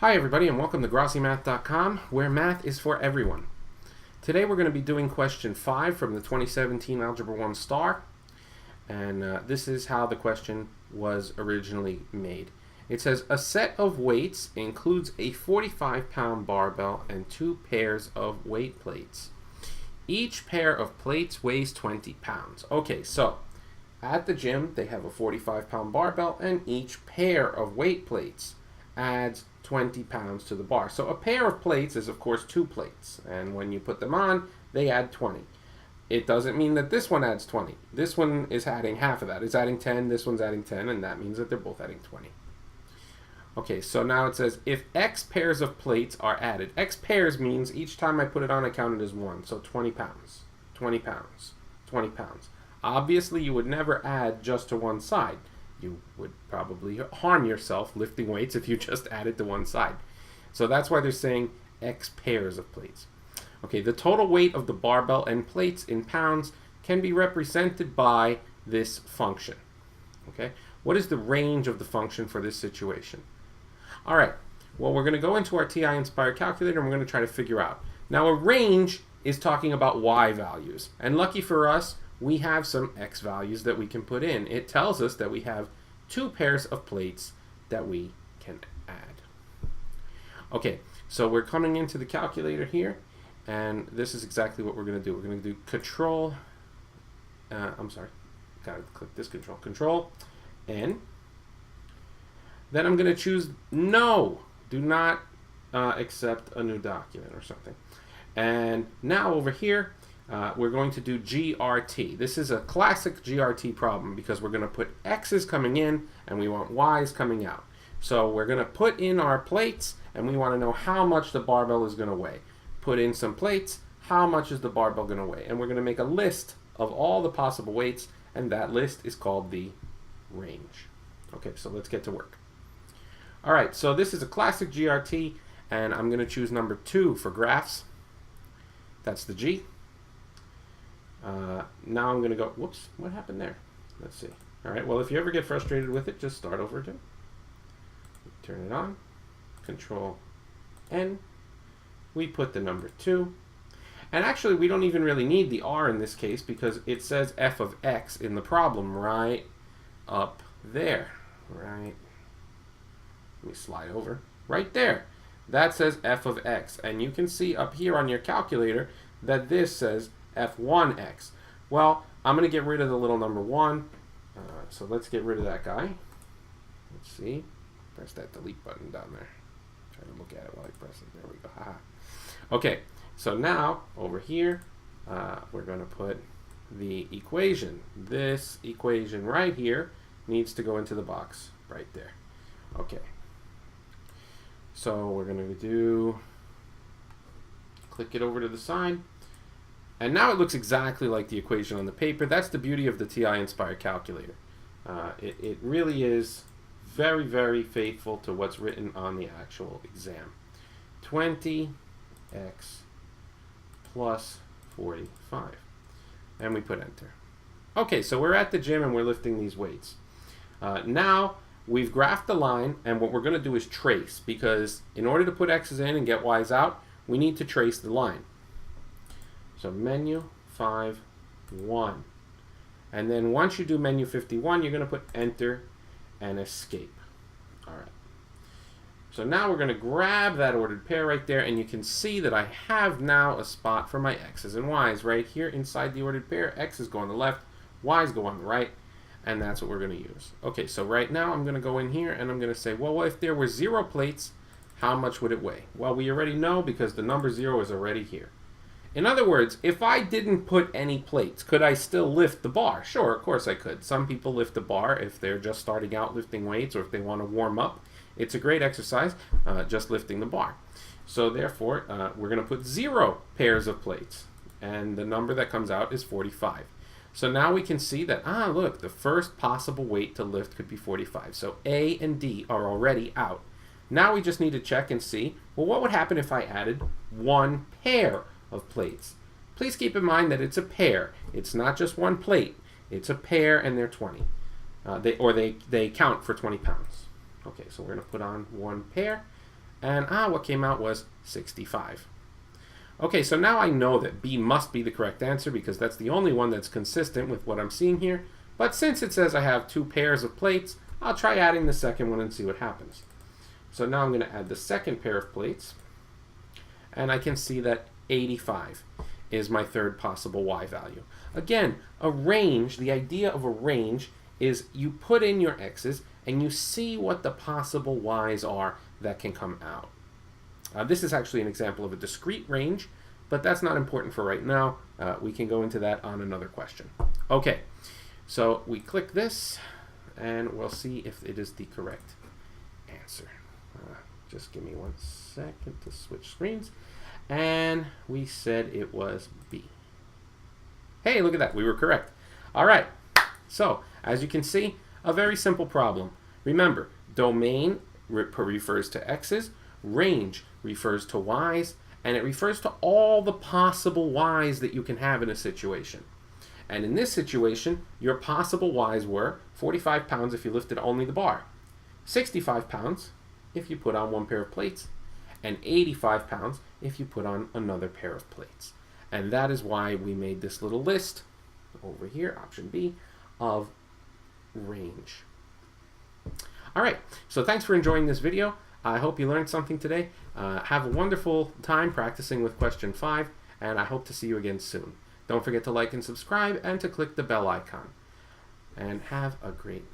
Hi everybody and welcome to GrossiMath.com, where math is for everyone. Today we're going to be doing question 5 from the 2017 Algebra 1 STAAR, and this is how the question was originally made. It says a set of weights includes a 45-pound barbell and 2 pairs of weight plates. Each pair of plates weighs 20 pounds. Okay, so at the gym they have a 45-pound barbell and each pair of weight plates adds 20 pounds to the bar. So a pair of plates is of course 2 plates, and when you put them on they add 20. It doesn't mean that this one adds 20. This one is adding half of that. It's adding 10, this one's adding 10, and that means that they're both adding 20. Okay, so now it says if X pairs of plates are added. X pairs means each time I put it on I count it as 1. So 20 pounds, 20 pounds, 20 pounds. Obviously you would never add just to one side. You would probably harm yourself lifting weights if you just add it to one side. So that's why they're saying X pairs of plates. Okay, the total weight of the barbell and plates in pounds can be represented by this function. Okay, what is the range of the function for this situation? All right, well, we're going to go into our TI-Nspire Calculator and we're going to try to figure out. Now, a range is talking about Y values, and lucky for us, we have some X values that we can put in. It tells us that we have 2 pairs of plates that we can add. Okay, so we're coming into the calculator here, and this is exactly what we're going to do. We're going to do Control, gotta click this Control N. Then I'm going to choose No, do not accept a new document or something. And now over here, we're going to do GRT. This is a classic GRT problem because we're going to put X's coming in and we want Y's coming out. So we're going to put in our plates and we want to know how much the barbell is going to weigh. Put in some plates, how much is the barbell going to weigh? And we're going to make a list of all the possible weights, and that list is called the range. Okay, so let's get to work. All right, so this is a classic GRT, and I'm going to choose number 2 for graphs. That's the G. Now I'm going to go, whoops, what happened there? Let's see. All right, well, if you ever get frustrated with it, just start over again. Turn it on. Control N. We put the number 2. And actually, we don't even really need the R in this case because it says f of x in the problem right up there. Right. Let me slide over. Right there. That says f of x. And you can see up here on your calculator that this says f1x. Well, I'm going to get rid of the little number 1. So let's get rid of that guy. Let's see. Press that delete button down there. Try to look at it while I press it. There we go. Haha. Okay, so now over here, we're going to put the equation. This equation right here needs to go into the box right there. Okay. So we're going to click it over to the side. And now it looks exactly like the equation on the paper. That's the beauty of the TI-Nspire Calculator. It really is very, very faithful to what's written on the actual exam. 20x plus 45. And we put enter. Okay, so we're at the gym and we're lifting these weights. Now we've graphed the line, and what we're going to do is trace, because in order to put x's in and get y's out, we need to trace the line. So menu 5, 1. And then once you do menu 51, you're going to put enter and escape. All right. So now we're going to grab that ordered pair right there, and you can see that I have now a spot for my x's and y's right here inside the ordered pair. X's go on the left, y's go on the right, and that's what we're going to use. Okay, so right now I'm going to go in here and I'm going to say, well, if there were 0 plates, how much would it weigh? Well, we already know because the number 0 is already here. In other words, if I didn't put any plates, could I still lift the bar? Sure, of course I could. Some people lift the bar if they're just starting out lifting weights or if they want to warm up. It's a great exercise, just lifting the bar. So therefore, we're going to put 0 pairs of plates, and the number that comes out is 45. So now we can see that, look, the first possible weight to lift could be 45. So A and D are already out. Now we just need to check and see, well, what would happen if I added 1 pair of plates? Please keep in mind that it's a pair. It's not just 1 plate. It's a pair and they're 20. They count for 20 pounds. Okay, so we're going to put on 1 pair. And what came out was 65. Okay, so now I know that B must be the correct answer because that's the only one that's consistent with what I'm seeing here. But since it says I have 2 pairs of plates, I'll try adding the second one and see what happens. So now I'm going to add the second pair of plates, and I can see that 85 is my third possible y value. Again, a range, the idea of a range is you put in your x's and you see what the possible y's are that can come out. This is actually an example of a discrete range, but that's not important for right now. We can go into that on another question. Okay, so we click this, and we'll see if it is the correct answer. Just give me 1 second to switch screens. And we said it was B. Hey, look at that. We were correct. All right. So, as you can see, a very simple problem. Remember, domain refers to x's, range refers to y's, and it refers to all the possible y's that you can have in a situation. And in this situation, your possible y's were 45 pounds if you lifted only the bar, 65 pounds if you put on 1 pair of plates, and 85 pounds if you put on another pair of plates. And that is why we made this little list over here, option B, of range. All right, so thanks for enjoying this video. I hope you learned something today. Have a wonderful time practicing with question 5, and I hope to see you again soon. Don't forget to like and subscribe and to click the bell icon. And have a great